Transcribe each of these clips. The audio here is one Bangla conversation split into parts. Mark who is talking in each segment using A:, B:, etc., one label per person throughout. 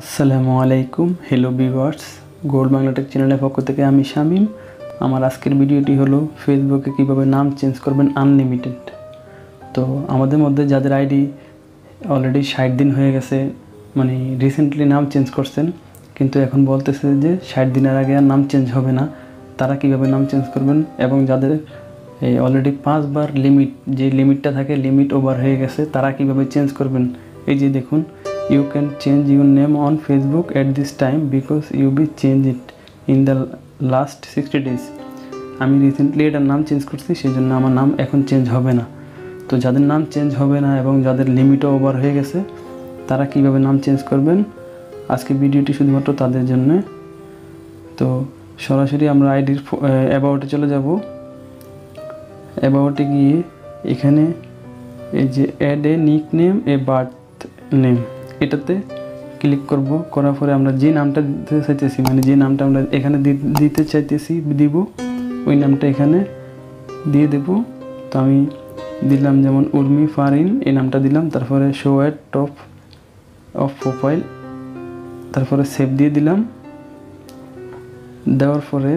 A: আসসালামু আলাইকুম, hello viewers, gold Bangla tech চ্যানেলের পক্ষ থেকে আমি শামীম। আমার আজকের ভিডিওটি হলো ফেসবুকে কিভাবে নাম চেঞ্জ করবেন আনলিমিটেড। তো আমাদের মধ্যে যাদের আইডি অলরেডি 60 দিন হয়ে গেছে, মানে রিসেন্টলি নাম চেঞ্জ করছেন, কিন্তু এখন বলতেছে যে 60 দিনের আগে আর নাম চেঞ্জ হবে না, তারা কিভাবে নাম চেঞ্জ করবেন। এবং যাদের অলরেডি 5 বার যে লিমিটটা থাকে, লিমিট ওভার হয়ে গেছে, তারা কিভাবে চেঞ্জ করবেন। এই যে দেখুন, you can change your name on Facebook at this time because you be changed it in the last 60 days. আমি রিসেন্টলি এটার নাম চেঞ্জ করছি, সেই জন্য আমার নাম এখন চেঞ্জ হবে না। তো যাদের নাম চেঞ্জ হবে না এবং যাদের লিমিটও ওভার হয়ে গেছে, তারা কিভাবে নাম চেঞ্জ করবেন, আজকে ভিডিওটি শুধুমাত্র তাদের জন্য। তো সরাসরি আমরা আইডির অ্যাবাউটে চলে যাব। অ্যাবাউটে গিয়ে এখানে এই যে add a nickname a birth name, এটাতে ক্লিক করব। করার পরে আমরা যে নামটা দিতে চাইতেছি, মানে যে নামটা আমরা এখানে দিতে চাইতেছি দিব, ওই নামটা এখানে দিয়ে দেব। তো আমি দিলাম যেমন উর্মি ফারিন, এই নামটা দিলাম। তারপরে show at top of profile, তারপরে সেভ দিয়ে দিলাম। দেওয়ার পরে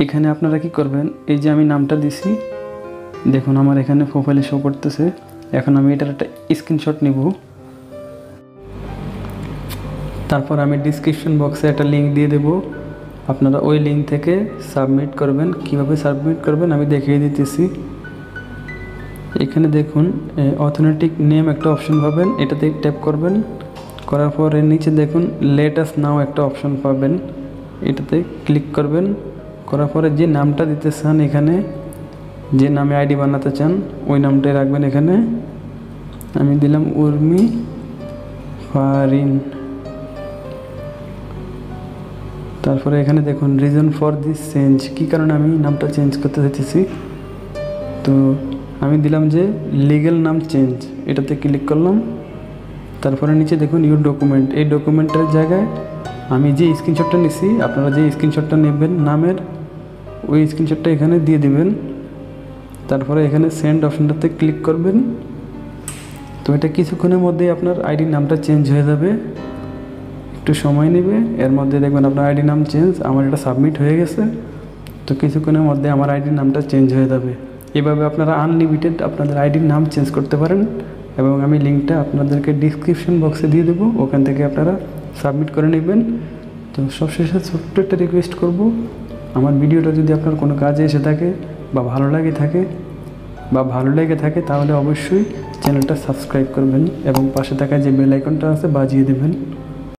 A: এখানে আপনারা কি করবেন, এই যে আমি নামটা দিছি, দেখুন আমার এখানে প্রোফাইলে শো করতেছে। এখন আমি এটার একটা স্ক্রিনশট নিব। তারপর আমি ডিসক্রিপশন বক্সে একটা লিঙ্ক দিয়ে দেব, আপনারা ওই লিঙ্ক থেকে সাবমিট করবেন। কিভাবে সাবমিট করবেন আমি দেখিয়ে দিতেছি। এখানে দেখুন অথেন্টিক নেম একটা অপশন পাবেন, এটাতে ট্যাপ করবেন। করার পরে নিচে দেখুন লেট আস নাও একটা অপশন পাবেন, এটাতে ক্লিক করবেন। করার পরে যে নামটা দিতে চান, এখানে যে নামে আইডি বানাতে চান ওই নামটাই রাখবেন। এখানে আমি দিলাম উর্মি ফারিন। তারপরে এখানে দেখুন রিজন ফর দিস চেঞ্জ, কী কারণে আমি নামটা চেঞ্জ করতে চাইতেছি। তো আমি দিলাম যে লিগ্যাল নাম চেঞ্জ, এটাতে ক্লিক করলাম। তারপরে নিচে দেখুন ইউর ডকুমেন্ট, এই ডকুমেন্টের জায়গায় আমি যে স্ক্রিনশটটা নিছি, আপনারা যে স্ক্রিনশটটা নেবেন নামের, ওই স্ক্রিনশটটা এখানে দিয়ে দিবেন। তারপরে এখানে সেন্ড অপশনটাতে ক্লিক করবেন। তো এটা কিছুক্ষণের মধ্যেই আপনার আইডির নামটা চেঞ্জ হয়ে যাবে, একটু সময় নেবে। এর মধ্যে দেখবেন আপনার আইডি নাম চেঞ্জ, আমার এটা সাবমিট হয়ে গেছে। তো কিছুক্ষণের মধ্যে আমার আইডির নামটা চেঞ্জ হয়ে যাবে। এভাবে আপনারা আনলিমিটেড আপনাদের আইডির নাম চেঞ্জ করতে পারেন, এবং আমি লিঙ্কটা আপনাদেরকে ডিসক্রিপশন বক্সে দিয়ে দেবো, ওখান থেকে আপনারা সাবমিট করে নেবেন। তো সবশেষে ছোট্ট একটা রিকোয়েস্ট করব, আমার ভিডিওটা যদি আপনার কোনো কাজে এসে থাকে বা ভালো লেগে থাকে তাহলে অবশ্যই চ্যানেলটা সাবস্ক্রাইব করবেন এবং পাশে থাকা যে বেল আইকনটা আছে বাজিয়ে দেবেন।